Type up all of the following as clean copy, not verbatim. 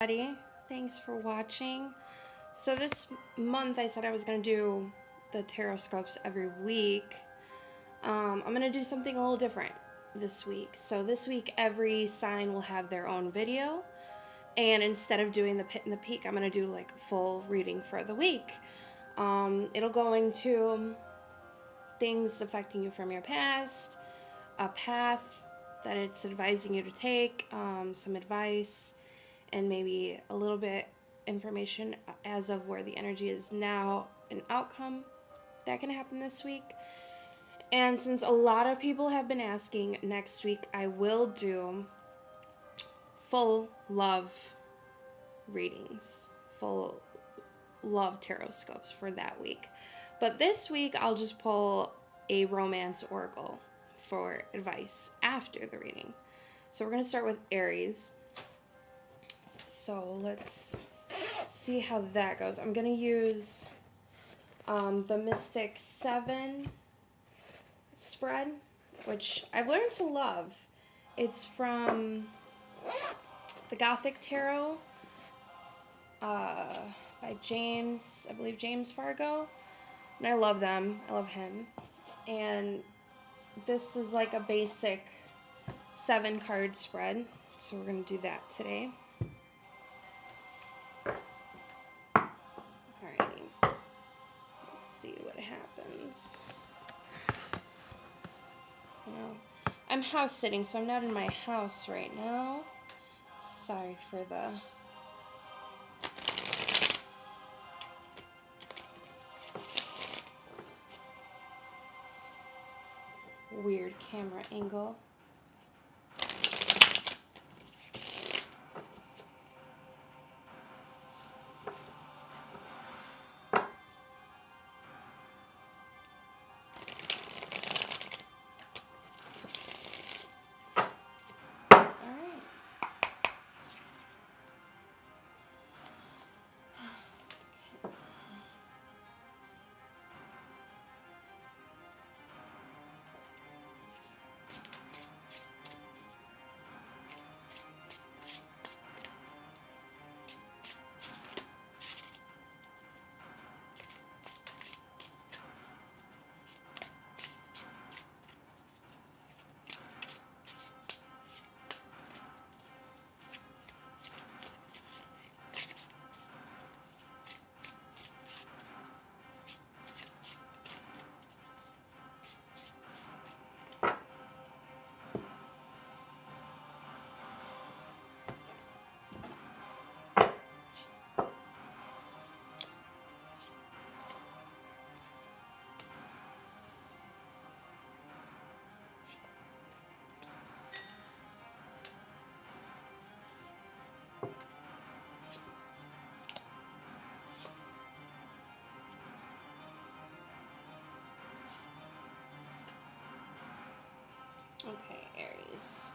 everybody. Thanks for watching. So this month I said I was going to do the Tarotscopes every week. I'm going to do something a little different this week. So this week every sign will have their own video. And instead of doing the pit and the peak, I'm going to do like a full reading for the week. It'll go into things affecting you from your past, a path that it's advising you to take, some advice, and maybe a little bit information as of where the energy is now, an outcome that can happen this week. And since a lot of people have been asking, next week I will do full love readings, full love tarotscopes for that week. But this week I'll just pull a romance oracle for advice after the reading. So we're going to start with Aries. So let's see how that goes. I'm going to use the Mystic 7 spread, which I've learned to love. It's from the Gothic Tarot by James, I believe James Fargo. And I love them. I love him. And this is like a basic 7 card spread. So we're going to do that today. Alrighty. Let's see what happens. Now, I'm house sitting, so I'm not in my house right now. Sorry for the weird camera angle. Okay, Aries.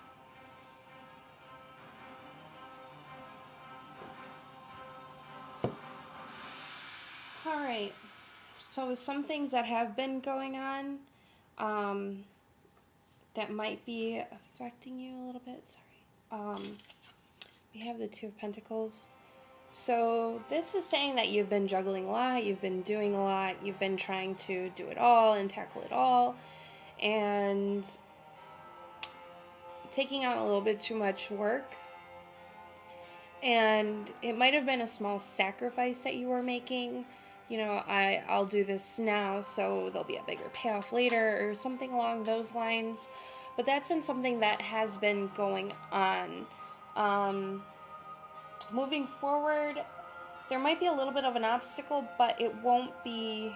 Alright, so some things that have been going on that might be affecting you a little bit, sorry. We have the Two of Pentacles. So this is saying that you've been juggling a lot, you've been doing a lot, you've been trying to do it all and tackle it all, and taking on a little bit too much work. And it might have been a small sacrifice that you were making. You know, I'll do this now so there'll be a bigger payoff later or something along those lines. But that's been something that has been going on. Moving forward, there might be a little bit of an obstacle, but it won't be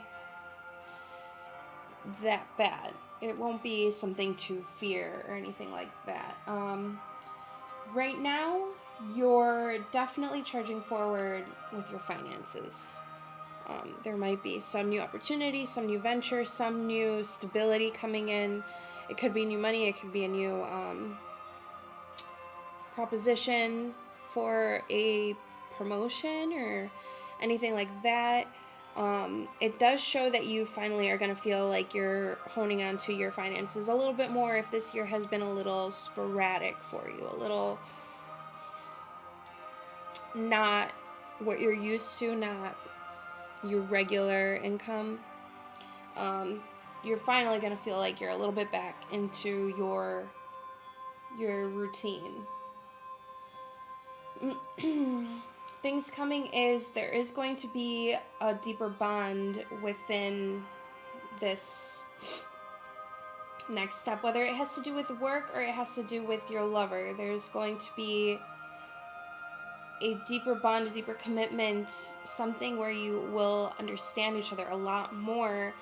that bad. It won't be something to fear or anything like that. Right now, you're definitely charging forward with your finances. There might be some new opportunity, some new venture, some new stability coming in. It could be new money, it could be a new proposition for a promotion or anything like that. It does show that you finally are going to feel like you're honing on to your finances a little bit more if this year has been a little sporadic for you, a little not what you're used to, not your regular income. You're finally going to feel like you're a little bit back into your routine. Things coming is there is going to be a deeper bond within this next step, whether it has to do with work or it has to do with your lover. There's going to be a deeper bond, a deeper commitment, something where you will understand each other a lot more,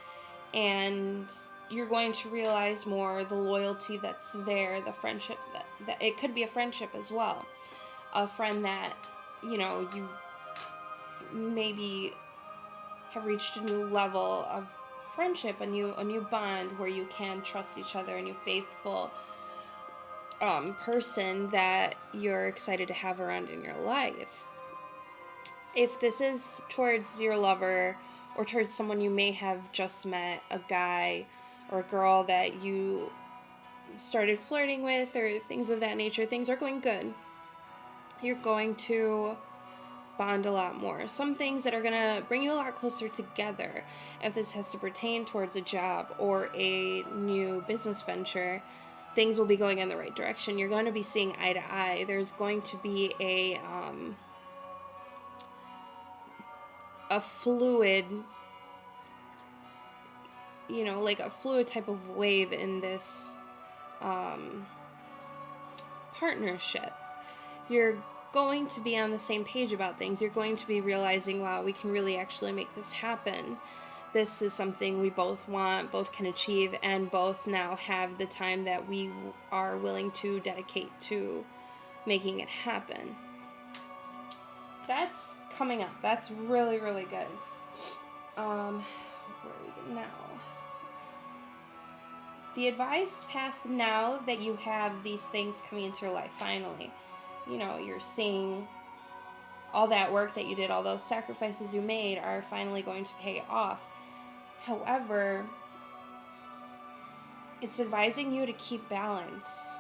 and you're going to realize more the loyalty that's there, the friendship that it could be a friendship as well. A friend that, you know, you maybe have reached a new level of friendship, a new bond where you can trust each other, a new faithful person that you're excited to have around in your life. If this is towards your lover or towards someone you may have just met, a guy or a girl that you started flirting with or things of that nature, things are going good. You're going to bond a lot more. Some things that are going to bring you a lot closer together. If this has to pertain towards a job or a new business venture, things will be going in the right direction. You're going to be seeing eye to eye. There's going to be a fluid, you know, like a fluid type of wave in this partnership. You're going to be on the same page about things. You're going to be realizing, wow, we can really actually make this happen. This is something we both want, both can achieve, and both now have the time that we are willing to dedicate to making it happen. That's coming up. That's really, really good. Where are we now? The advised path now that you have these things coming into your life, finally. You know, you're seeing all that work that you did, all those sacrifices you made are finally going to pay off. However, it's advising you to keep balance.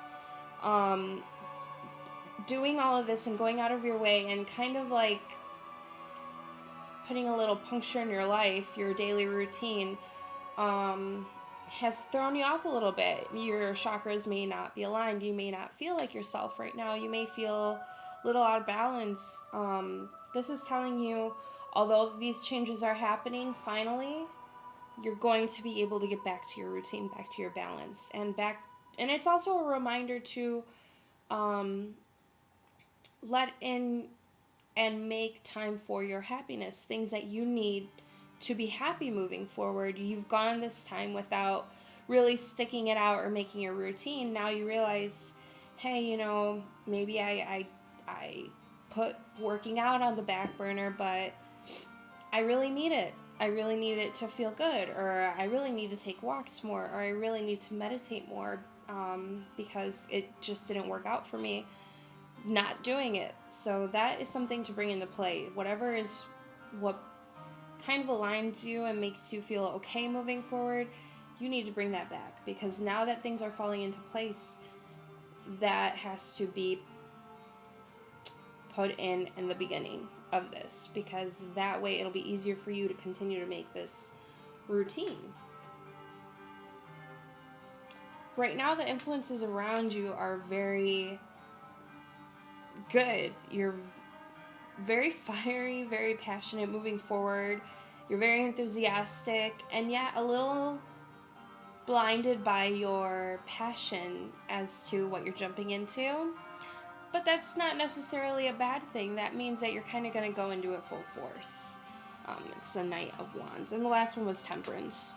Doing all of this and going out of your way and kind of like putting a little puncture in your life, your daily routine, has thrown you off a little bit. Your chakras may not be aligned. You may not feel like yourself right now. You may feel a little out of balance. This is telling you, although these changes are happening, finally, you're going to be able to get back to your routine, back to your balance, and it's also a reminder to let in and make time for your happiness, things that you need to be happy moving forward. You've gone this time without really sticking it out or making a routine. Now you realize, hey, you know, maybe I put working out on the back burner, but I really need it. I really need it to feel good, or I really need to take walks more, or I really need to meditate more, because it just didn't work out for me not doing it. So that is something to bring into play. Whatever is what kind of aligns you and makes you feel okay moving forward, you need to bring that back, because now that things are falling into place, that has to be put in the beginning of this, because that way it'll be easier for you to continue to make this routine. Right now, the influences around you are very good. You're very fiery, very passionate moving forward. You're very enthusiastic, and yet a little blinded by your passion as to what you're jumping into. But that's not necessarily a bad thing. That means that you're kind of going to go into it full force. It's the Knight of Wands. And the last one was Temperance.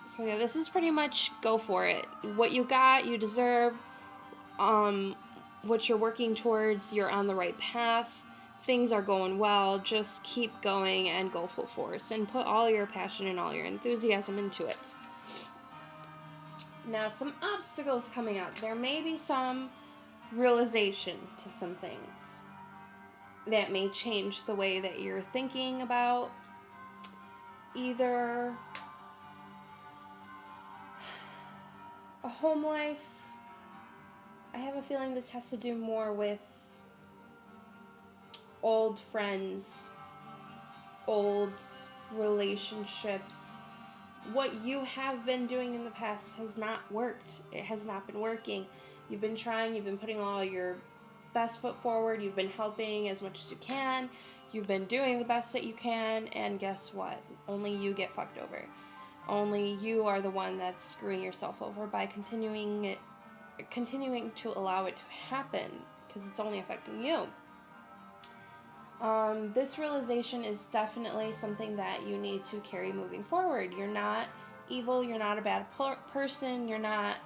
So yeah, this is pretty much go for it. What you got, you deserve. What you're working towards, you're on the right path. Things are going well. Just keep going and go full force. And put all your passion and all your enthusiasm into it. Now, some obstacles coming up. There may be some realization to some things that may change the way that you're thinking about either a home life. I have a feeling this has to do more with old friends, old relationships. What you have been doing in the past has not worked. It has not been working. You've been trying, you've been putting all your best foot forward, you've been helping as much as you can, you've been doing the best that you can, and guess what? Only you get fucked over. Only you are the one that's screwing yourself over by continuing to allow it to happen, because it's only affecting you. This realization is definitely something that you need to carry moving forward. You're not evil, you're not a bad person, you're not,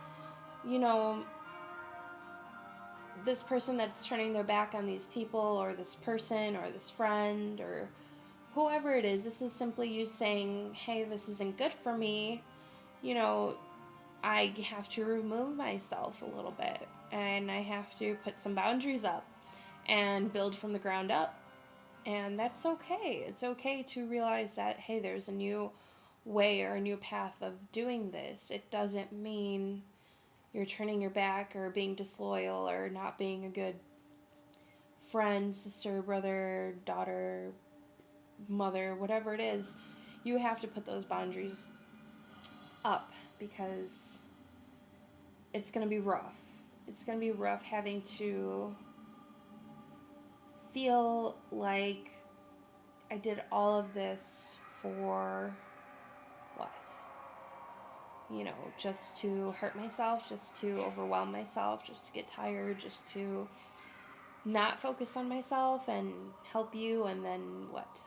this person that's turning their back on these people, or this person, or this friend, or whoever it is. This is simply you saying, hey, this isn't good for me. I have to remove myself a little bit, and I have to put some boundaries up and build from the ground up. And that's okay. It's okay to realize that, hey, there's a new way or a new path of doing this. It doesn't mean you're turning your back or being disloyal or not being a good friend, sister, brother, daughter, mother, whatever it is. You have to put those boundaries up, because it's going to be rough. It's going to be rough having to feel like I did all of this for what? Just to hurt myself, just to overwhelm myself, just to get tired, just to not focus on myself and help you, and then what?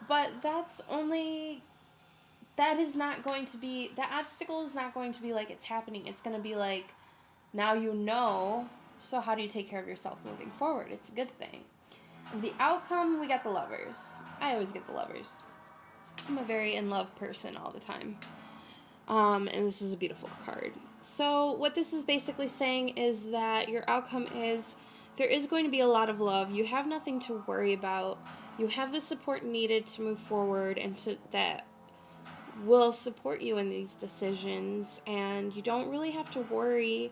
But that is not going to be, the obstacle is not going to be like it's happening. It's going to be like, now so how do you take care of yourself moving forward? It's a good thing. The outcome, we got the Lovers. I always get the Lovers. I'm a very in-love person all the time. And this is a beautiful card. So what this is basically saying is that your outcome is, there is going to be a lot of love. You have nothing to worry about. You have the support needed to move forward, and that will support you in these decisions. And you don't really have to worry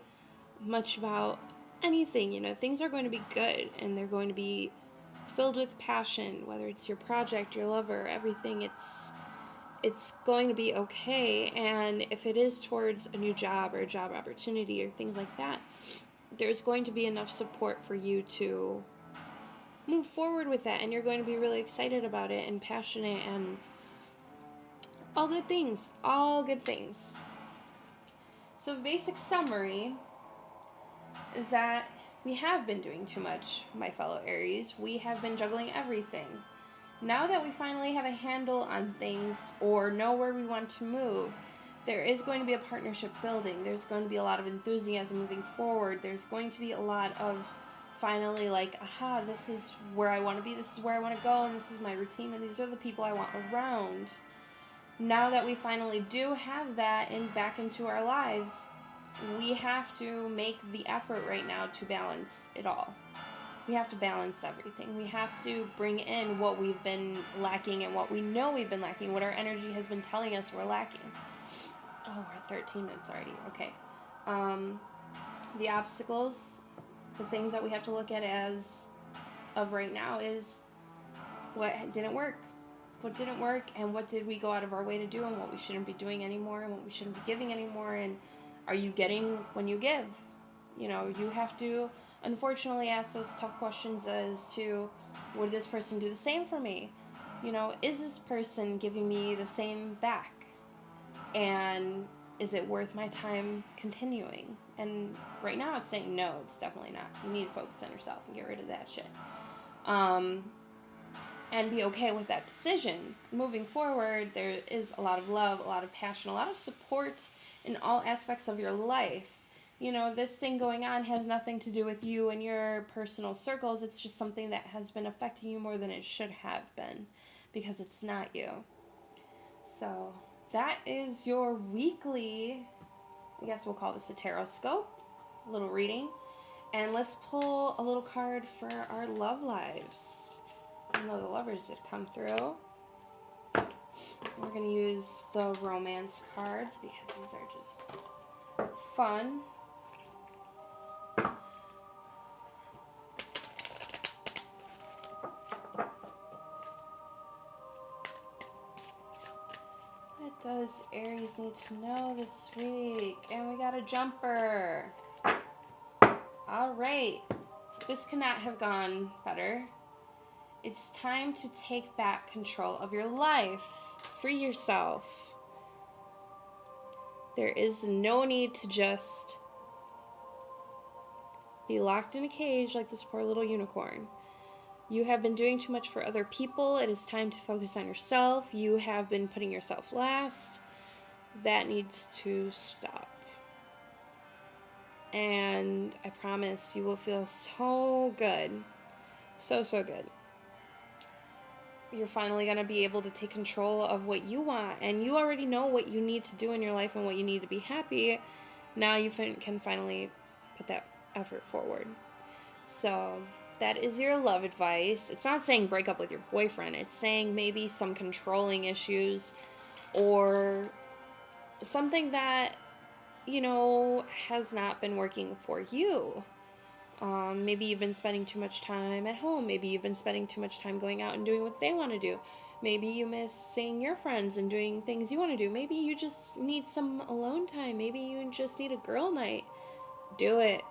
much about anything. Things are going to be good, and they're going to be filled with passion, whether it's your project, your lover, everything. It's going to be okay. And if it is towards a new job or a job opportunity or things like that, there's going to be enough support for you to move forward with that, and you're going to be really excited about it and passionate and all good things. So the basic summary is that we have been doing too much, my fellow Aries. We have been juggling everything. Now that we finally have a handle on things or know where we want to move, there is going to be a partnership building. There's going to be a lot of enthusiasm moving forward. There's going to be a lot of finally like, aha, this is where I want to be, this is where I want to go, and this is my routine, and these are the people I want around. Now that we finally do have that back into our lives, we have to make the effort right now to balance it all. We have to balance everything. We have to bring in what we've been lacking and what we know we've been lacking, what our energy has been telling us we're lacking. Oh, we're at 13 minutes already. Okay. The obstacles, the things that we have to look at as of right now is what didn't work. What didn't work, and what did we go out of our way to do, and what we shouldn't be doing anymore, and what we shouldn't be giving anymore, and are you getting when you give? You have to, unfortunately, ask those tough questions as to, would this person do the same for me? Is this person giving me the same back? And is it worth my time continuing? And right now it's saying no, it's definitely not. You need to focus on yourself and get rid of that shit. And be okay with that decision. Moving forward, there is a lot of love, a lot of passion, a lot of support in all aspects of your life. This thing going on has nothing to do with you and your personal circles. It's just something that has been affecting you more than it should have been, because it's not you. So that is your weekly, I guess we'll call this a Tarotscope, a little reading. And let's pull a little card for our love lives. Even though the Lovers did come through, we're going to use the romance cards because these are just fun. does Aries need to know this week? And we got a jumper. All right. This cannot have gone better. It's time to take back control of your life. Free yourself. There is no need to just be locked in a cage like this poor little unicorn. You have been doing too much for other people. It is time to focus on yourself. You have been putting yourself last. That needs to stop. And I promise you will feel so good. So, so good. You're finally going to be able to take control of what you want. And you already know what you need to do in your life and what you need to be happy. Now you can finally put that effort forward. So that is your love advice. It's not saying break up with your boyfriend. It's saying maybe some controlling issues or something that, has not been working for you. Maybe you've been spending too much time at home. Maybe you've been spending too much time going out and doing what they want to do. Maybe you miss seeing your friends and doing things you want to do. Maybe you just need some alone time. Maybe you just need a girl night. Do it.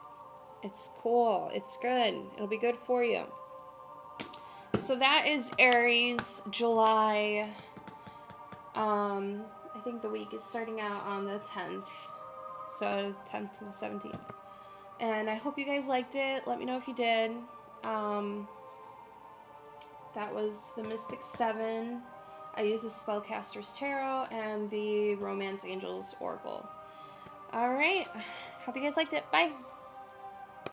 It's cool. It's good. It'll be good for you. So that is Aries, July. I think the week is starting out on the 10th. So 10th to the 17th. And I hope you guys liked it. Let me know if you did. That was the Mystic 7. I used the Spellcaster's Tarot and the Romance Angels Oracle. Alright. Hope you guys liked it. Bye.